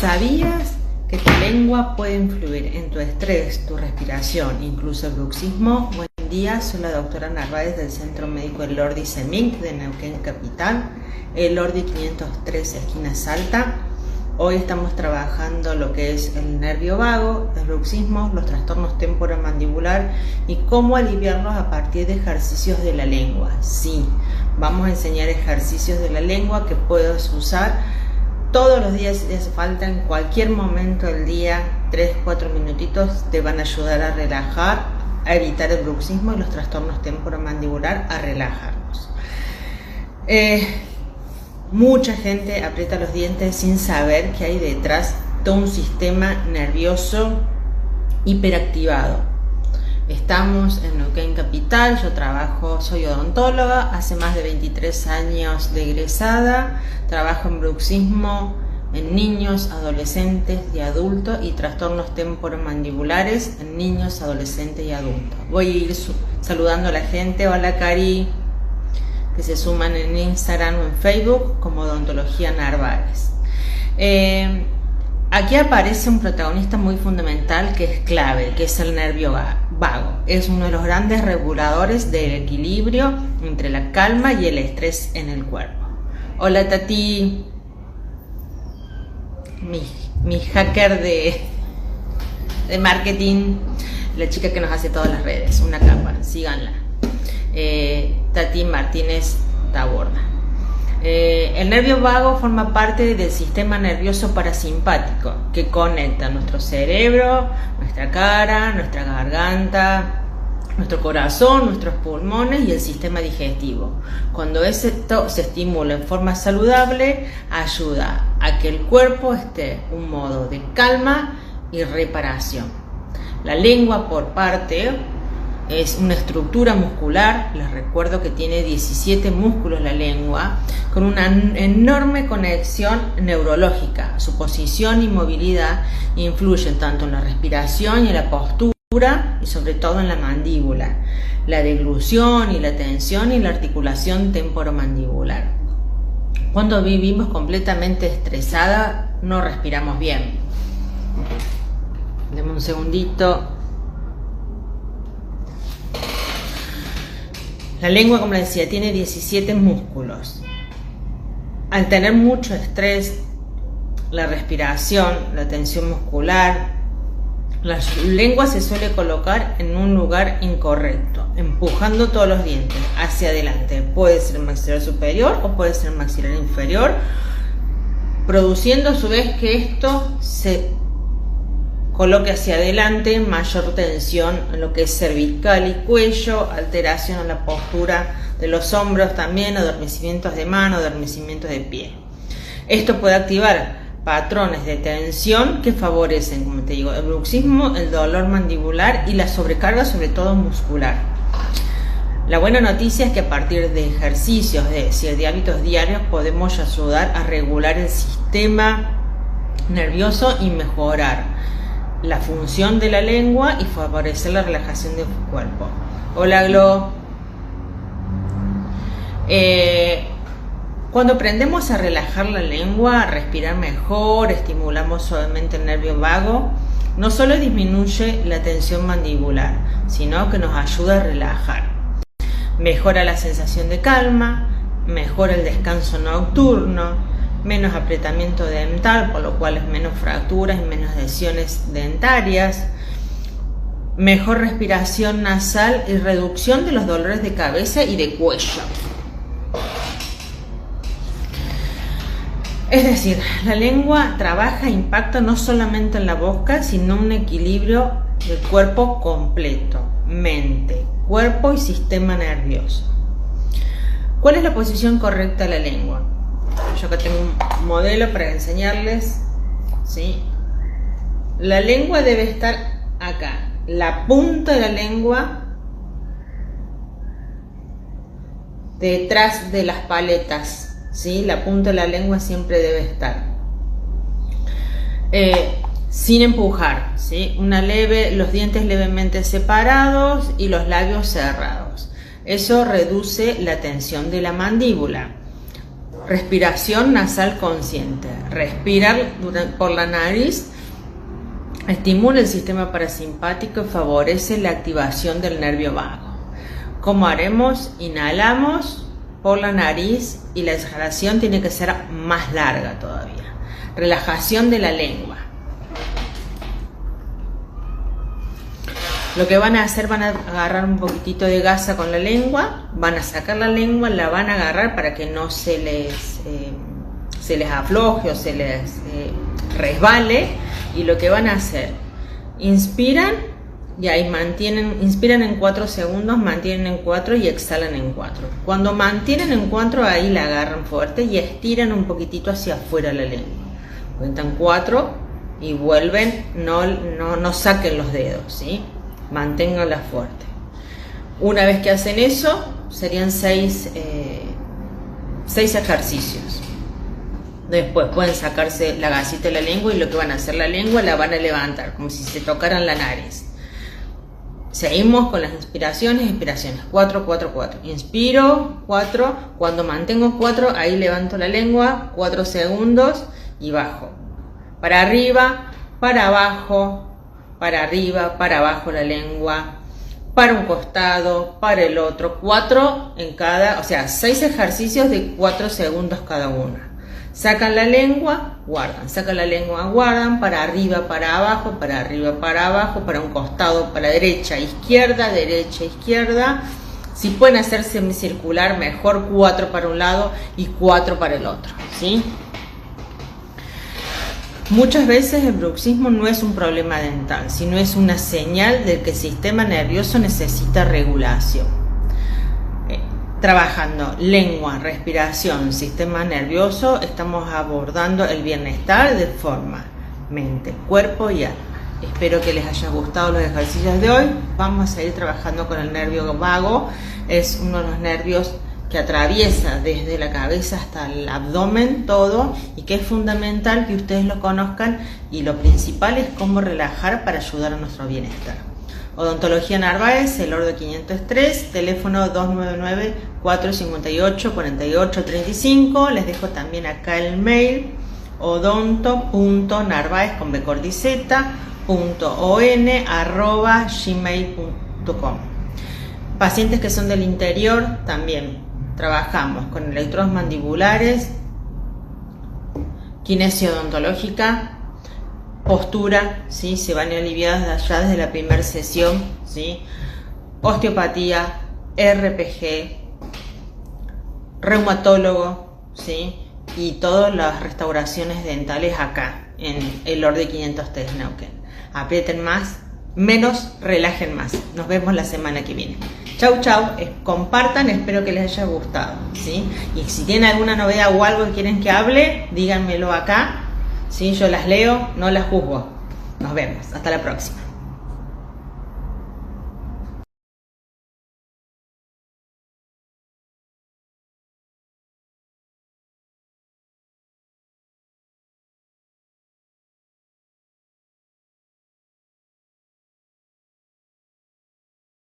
¿Sabías que tu lengua puede influir en tu estrés, tu respiración, incluso el bruxismo? Buen día, soy la doctora Narváez del Centro Médico Elordi CEMIC de Neuquén Capital, Elordi 503, esquina Salta. Hoy estamos trabajando lo que es el nervio vago, el bruxismo, los trastornos temporomandibular y cómo aliviarlos a partir de ejercicios de la lengua. Sí, vamos a enseñar ejercicios de la lengua que puedes usar todos los días si te hace falta, en cualquier momento del día, 3-4 minutitos te van a ayudar a relajar, a evitar el bruxismo y los trastornos temporomandibular, a relajarnos. Mucha gente aprieta los dientes sin saber que hay detrás todo un sistema nervioso hiperactivado. Estamos en Neuquén Capital, soy odontóloga, hace más de 23 años de egresada, trabajo en bruxismo en niños, adolescentes y adultos y trastornos temporomandibulares en niños, adolescentes y adultos. Voy a ir saludando a la gente. Hola Cari, que se suman en Instagram o en Facebook como Odontología Narváez. Aquí aparece un protagonista muy fundamental que es clave, que es el nervio vago. Es uno de los grandes reguladores del equilibrio entre la calma y el estrés en el cuerpo. Hola Tati, mi hacker de marketing, la chica que nos hace todas las redes, una capa, síganla. Tati Martínez Taborda. El nervio vago forma parte del sistema nervioso parasimpático que conecta nuestro cerebro, nuestra cara, nuestra garganta, nuestro corazón, nuestros pulmones y el sistema digestivo. Cuando esto se estimula en forma saludable, ayuda a que el cuerpo esté en un modo de calma y reparación. La lengua, por parte, es una estructura muscular. Les recuerdo que tiene 17 músculos la lengua, con una enorme conexión neurológica. Su posición y movilidad influyen tanto en la respiración y en la postura, y sobre todo en la mandíbula, la deglución y la tensión y la articulación temporomandibular. Cuando vivimos completamente estresada, no respiramos bien. Deme un segundito. La lengua, como les decía, tiene 17 músculos. Al tener mucho estrés, la respiración, la tensión muscular, la lengua se suele colocar en un lugar incorrecto, empujando todos los dientes hacia adelante. Puede ser el maxilar superior o puede ser el maxilar inferior, produciendo a su vez que esto se coloque hacia adelante, mayor tensión en lo que es cervical y cuello, alteración en la postura de los hombros también, adormecimientos de mano, adormecimientos de pie. Esto puede activar patrones de tensión que favorecen, como te digo, el bruxismo, el dolor mandibular y la sobrecarga, sobre todo muscular. La buena noticia es que a partir de ejercicios, de hábitos diarios, podemos ayudar a regular el sistema nervioso y mejorar la función de la lengua y favorecer la relajación del cuerpo. Hola Glo. Cuando aprendemos a relajar la lengua, a respirar mejor, estimulamos suavemente el nervio vago, no solo disminuye la tensión mandibular, sino que nos ayuda a relajar. Mejora la sensación de calma, mejora el descanso nocturno, menos apretamiento dental, por lo cual es menos fracturas y menos lesiones dentarias, mejor respiración nasal y reducción de los dolores de cabeza y de cuello. Es decir, la lengua trabaja e impacta no solamente en la boca, sino un equilibrio del cuerpo completo, mente, cuerpo y sistema nervioso. ¿Cuál es la posición correcta de la lengua? Yo acá tengo un modelo para enseñarles, ¿sí? La lengua debe estar acá, la punta de la lengua detrás de las paletas, ¿sí? La punta de la lengua siempre debe estar sin empujar, ¿sí? Los dientes levemente separados y los labios cerrados. Eso reduce la tensión de la mandíbula. Respiración nasal consciente. Respirar por la nariz estimula el sistema parasimpático y favorece la activación del nervio vago. ¿Cómo haremos? Inhalamos por la nariz y la exhalación tiene que ser más larga todavía. Relajación de la lengua. Lo que van a hacer, van a agarrar un poquitito de gasa con la lengua, van a sacar la lengua, la van a agarrar para que no se les afloje o se les resbale, y lo que van a hacer, inspiran y ahí mantienen, inspiran en 4 segundos, mantienen en 4 y exhalan en 4. Cuando mantienen en 4, ahí la agarran fuerte y estiran un poquitito hacia afuera la lengua. Cuentan 4 y vuelven, no saquen los dedos, ¿sí? Manténganla fuerte. Una vez que hacen eso, serían 6 ejercicios. Después pueden sacarse la gasita de la lengua y lo que van a hacer, la lengua la van a levantar como si se tocaran la nariz. Seguimos con las inspiraciones, expiraciones. 4, 4, 4. Inspiro, 4. Cuando mantengo 4, ahí levanto la lengua, 4 segundos y bajo. Para arriba, para abajo, para arriba, para abajo la lengua, para un costado, para el otro. 4 en cada, o sea, 6 ejercicios de 4 segundos cada uno. Sacan la lengua, guardan, sacan la lengua, guardan, para arriba, para abajo, para arriba, para abajo, para un costado, para derecha, izquierda, Si pueden hacer semicircular, mejor, 4 para un lado y 4 para el otro, ¿sí? Muchas veces el bruxismo no es un problema dental, sino es una señal de que el sistema nervioso necesita regulación. Trabajando lengua, respiración, sistema nervioso, estamos abordando el bienestar de forma mente, cuerpo y alma. Espero que les haya gustado los ejercicios de hoy. Vamos a seguir trabajando con el nervio vago. Es uno de los nervios que atraviesa desde la cabeza hasta el abdomen todo, y que es fundamental que ustedes lo conozcan, y lo principal es cómo relajar para ayudar a nuestro bienestar. Odontología Narváez, El Ordo 503, teléfono 299-458-4835. Les dejo también acá el mail odonto.narvaez@gmail.com. Pacientes que son del interior, también trabajamos con electrodos mandibulares, kinesia odontológica, postura, ¿sí? Se van aliviadas ya desde la primera sesión, ¿sí? Osteopatía, RPG, reumatólogo, ¿sí? Y todas las restauraciones dentales acá en El Ordo 503 Neuquén. Aprieten más, menos, relajen más. Nos vemos la semana que viene. Chau, chau, compartan, espero que les haya gustado, ¿sí? Y si tienen alguna novedad o algo que quieren que hable, díganmelo acá. Sí, yo las leo, no las juzgo. Nos vemos. Hasta la próxima.